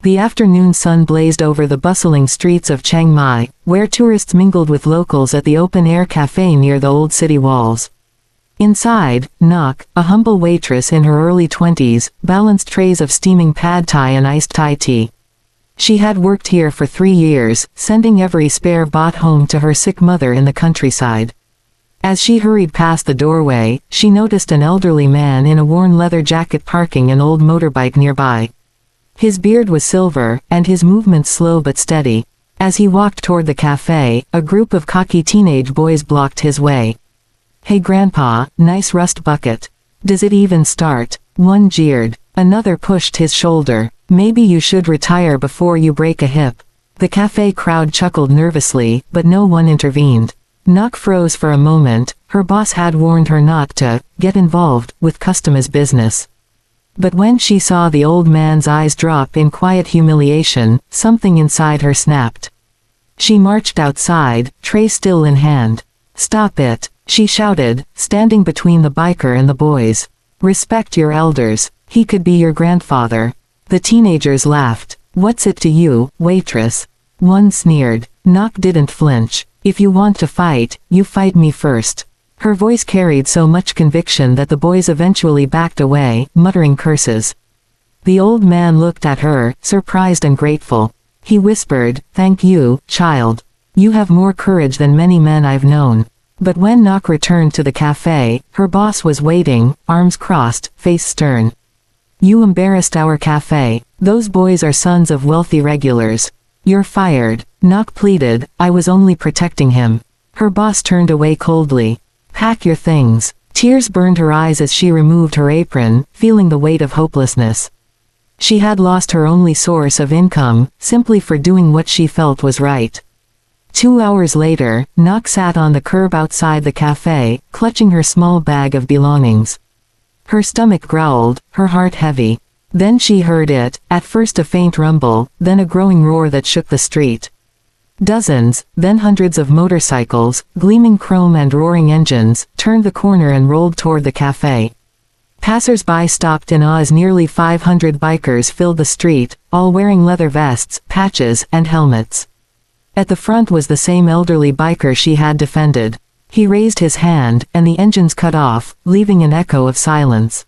The afternoon sun blazed over the bustling streets of Chiang Mai, where tourists mingled with locals at the open-air cafe near the old city walls. Inside, Nok, a humble waitress in her early 20s, balanced trays of steaming pad thai and iced Thai tea. She had worked here for 3 years, sending every spare baht home to her sick mother in the countryside. As she hurried past the doorway, she noticed an elderly man in a worn leather jacket parking an old motorbike nearby. His beard was silver, and his movements slow but steady. As he walked toward the cafe, a group of cocky teenage boys blocked his way. "Hey grandpa, nice rust bucket. Does it even start?" One jeered. Another pushed his shoulder. "Maybe you should retire before you break a hip." The cafe crowd chuckled nervously, but no one intervened. Nok froze for a moment. Her boss had warned her not to get involved with customers' business. But when she saw the old man's eyes drop in quiet humiliation, something inside her snapped. She marched outside, tray still in hand. "Stop it," she shouted, standing between the biker and the boys. "Respect your elders. He could be your grandfather." The teenagers laughed. "What's it to you, waitress?" One sneered. Nok didn't flinch. "If you want to fight, you fight me first." Her voice carried so much conviction that the boys eventually backed away, muttering curses. The old man looked at her, surprised and grateful. He whispered, "Thank you, child. You have more courage than many men I've known." But when Nok returned to the cafe, her boss was waiting, arms crossed, face stern. "You embarrassed our cafe. Those boys are sons of wealthy regulars. You're fired." Nok pleaded, "I was only protecting him." Her boss turned away coldly. "Pack your things." Tears burned her eyes as she removed her apron, feeling the weight of hopelessness. She had lost her only source of income, simply for doing what she felt was right. 2 hours later, Nok sat on the curb outside the cafe, clutching her small bag of belongings. Her stomach growled, her heart heavy. Then she heard it, at first a faint rumble, then a growing roar that shook the street. Dozens, then hundreds of motorcycles, gleaming chrome and roaring engines, turned the corner and rolled toward the cafe. Passers-by stopped in awe as nearly 500 bikers filled the street, all wearing leather vests, patches, and helmets. At the front was the same elderly biker she had defended. He raised his hand, and the engines cut off, leaving an echo of silence.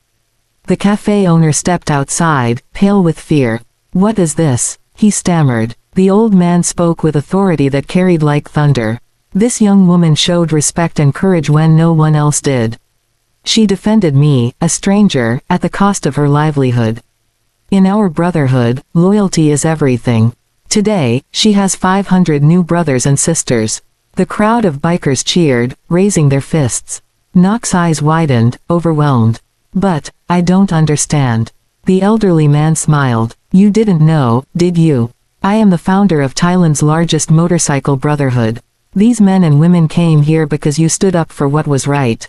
The cafe owner stepped outside, pale with fear. "What is this?" he stammered. The old man spoke with authority that carried like thunder. "This young woman showed respect and courage when no one else did. She defended me, a stranger, at the cost of her livelihood. In our brotherhood, loyalty is everything." Today, she has 500 new brothers and sisters. The crowd of bikers cheered, raising their fists. Nok's eyes widened, overwhelmed. "But, I don't understand." The elderly man smiled. "You didn't know, did you? I am the founder of Thailand's largest motorcycle brotherhood. These men and women came here because you stood up for what was right."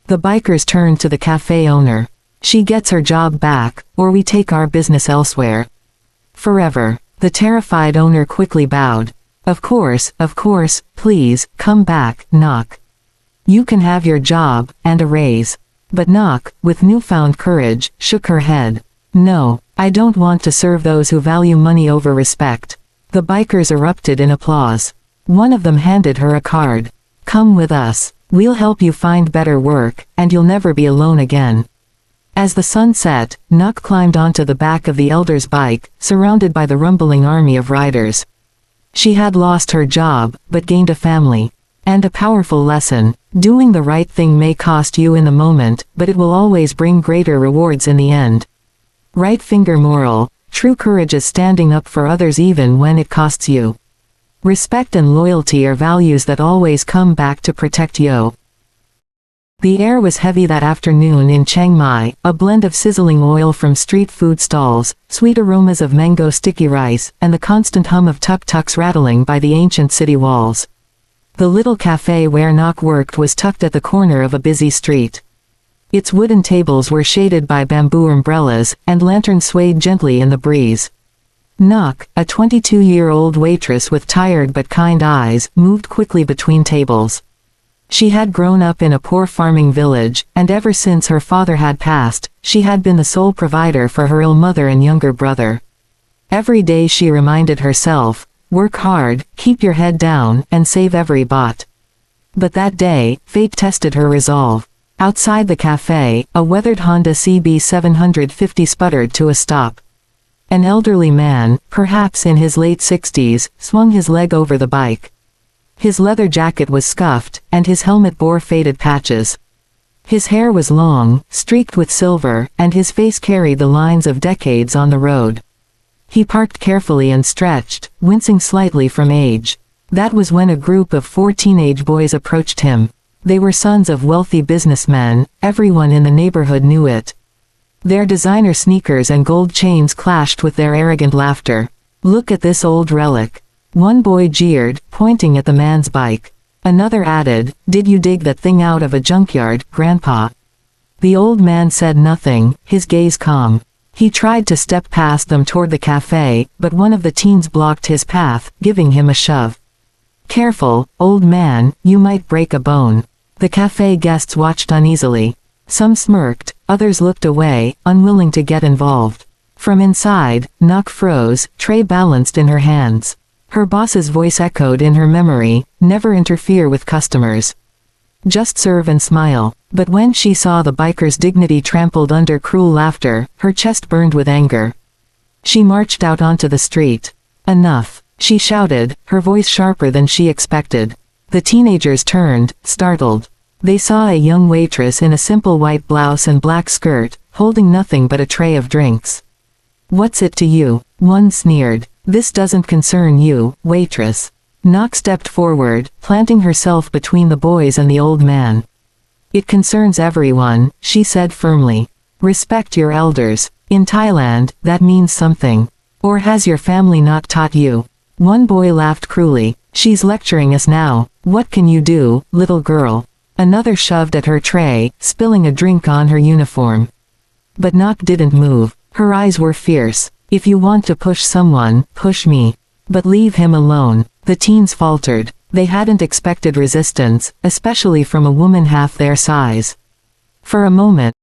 The bikers turned to the cafe owner. "She gets her job back, or we take our business elsewhere." "Forever." The terrified owner quickly bowed. Of course, please, come back, Nok. You can have your job, and a raise." But Nok, with newfound courage, shook her head. "No, I don't want to serve those who value money over respect." The bikers erupted in applause. One of them handed her a card. "Come with us. We'll help you find better work, and you'll never be alone again." As the sun set, Nok climbed onto the back of the elder's bike, surrounded by the rumbling army of riders. She had lost her job, but gained a family. And a powerful lesson: doing the right thing may cost you in the moment, but it will always bring greater rewards in the end. Right finger moral: true courage is standing up for others even when it costs you. Respect and loyalty are values that always come back to protect you. The air was heavy that afternoon in Chiang Mai, a blend of sizzling oil from street food stalls, sweet aromas of mango sticky rice, and the constant hum of tuk-tuks rattling by the ancient city walls. The little cafe where Nok worked was tucked at the corner of a busy street. Its wooden tables were shaded by bamboo umbrellas, and lanterns swayed gently in the breeze. Nok, a 22-year-old waitress with tired but kind eyes, moved quickly between tables. She had grown up in a poor farming village, and ever since her father had passed, she had been the sole provider for her ill mother and younger brother. Every day she reminded herself, work hard, keep your head down, and save every baht. But that day, fate tested her resolve. Outside the cafe, a weathered Honda CB750 sputtered to a stop. An elderly man, perhaps in his late 60s, swung his leg over the bike. His leather jacket was scuffed, and his helmet bore faded patches. His hair was long, streaked with silver, and his face carried the lines of decades on the road. He parked carefully and stretched, wincing slightly from age. That was when a group of 4 teenage boys approached him. They were sons of wealthy businessmen, everyone in the neighborhood knew it. Their designer sneakers and gold chains clashed with their arrogant laughter. "Look at this old relic." One boy jeered, pointing at the man's bike. Another added, "Did you dig that thing out of a junkyard, Grandpa?" The old man said nothing, his gaze calm. He tried to step past them toward the cafe, but one of the teens blocked his path, giving him a shove. "Careful, old man, you might break a bone." The cafe guests watched uneasily. Some smirked, others looked away, unwilling to get involved. From inside, Nok froze, tray balanced in her hands. Her boss's voice echoed in her memory, "Never interfere with customers. Just serve and smile." But when she saw the biker's dignity trampled under cruel laughter, her chest burned with anger. She marched out onto the street. "Enough," she shouted, her voice sharper than she expected. The teenagers turned, startled. They saw a young waitress in a simple white blouse and black skirt, holding nothing but a tray of drinks. "What's it to you?" one sneered. "This doesn't concern you, waitress." Nok stepped forward, planting herself between the boys and the old man. "It concerns everyone," she said firmly. "Respect your elders. In Thailand, that means something. Or has your family not taught you?" One boy laughed cruelly. "She's lecturing us now. What can you do, little girl?" Another shoved at her tray, spilling a drink on her uniform. But Nok didn't move. Her eyes were fierce. "If you want to push someone, push me. But leave him alone." The teens faltered. They hadn't expected resistance, especially from a woman half their size. For a moment,